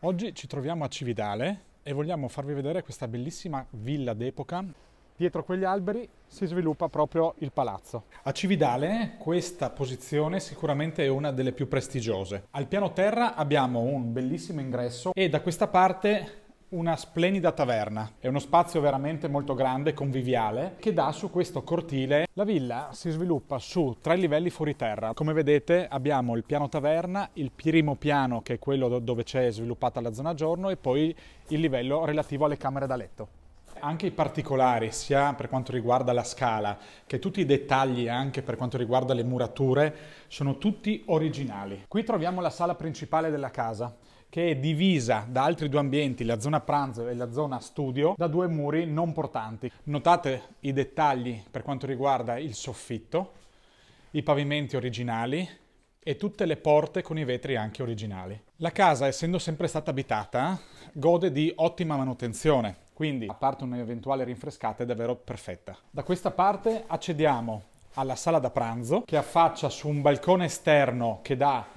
Oggi ci troviamo a Cividale e vogliamo farvi vedere questa bellissima villa d'epoca. Dietro quegli alberi si sviluppa proprio il palazzo. A Cividale questa posizione sicuramente è una delle più prestigiose. Al piano terra abbiamo un bellissimo ingresso e da questa parte una splendida taverna. È uno spazio veramente molto grande, conviviale, che dà su questo cortile. La villa si sviluppa su 3 livelli fuori terra. Come vedete abbiamo il piano taverna, il primo piano che è quello dove c'è sviluppata la zona giorno e poi il livello relativo alle camere da letto. Anche i particolari, sia per quanto riguarda la scala che tutti i dettagli anche per quanto riguarda le murature, sono tutti originali. Qui troviamo la sala principale della casa, che è divisa da altri due ambienti, la zona pranzo e la zona studio, da 2 muri non portanti. Notate i dettagli per quanto riguarda il soffitto, i pavimenti originali e tutte le porte con i vetri anche originali. La casa, essendo sempre stata abitata, gode di ottima manutenzione, quindi a parte un'eventuale rinfrescata è davvero perfetta. Da questa parte accediamo alla sala da pranzo che affaccia su un balcone esterno che dà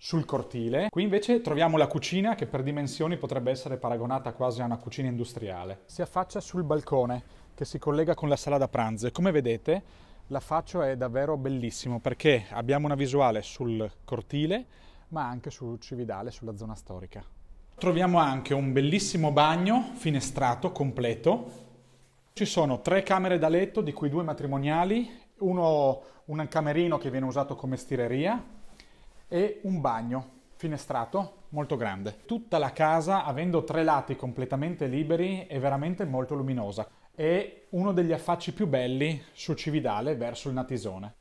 sul cortile. Qui invece troviamo la cucina che per dimensioni potrebbe essere paragonata quasi a una cucina industriale. Si affaccia sul balcone che si collega con la sala da pranzo e come vedete l'affaccio è davvero bellissimo perché abbiamo una visuale sul cortile ma anche sul Cividale, sulla zona storica. Troviamo anche un bellissimo bagno finestrato completo. Ci sono 3 camere da letto, di cui 2 matrimoniali, un camerino che viene usato come stireria e un bagno finestrato molto grande. Tutta la casa, avendo 3 lati completamente liberi, è veramente molto luminosa. È uno degli affacci più belli su Cividale verso il Natisone.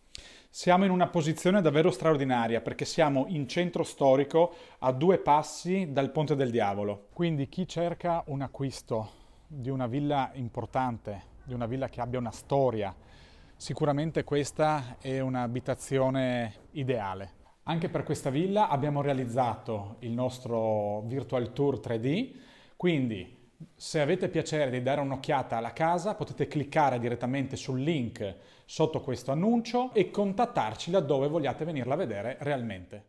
Siamo in una posizione davvero straordinaria perché siamo in centro storico a 2 passi dal Ponte del Diavolo. Quindi chi cerca un acquisto di una villa importante, di una villa che abbia una storia, sicuramente questa è un'abitazione ideale. Anche per questa villa abbiamo realizzato il nostro Virtual Tour 3D, quindi se avete piacere di dare un'occhiata alla casa potete cliccare direttamente sul link sotto questo annuncio e contattarci laddove vogliate venirla a vedere realmente.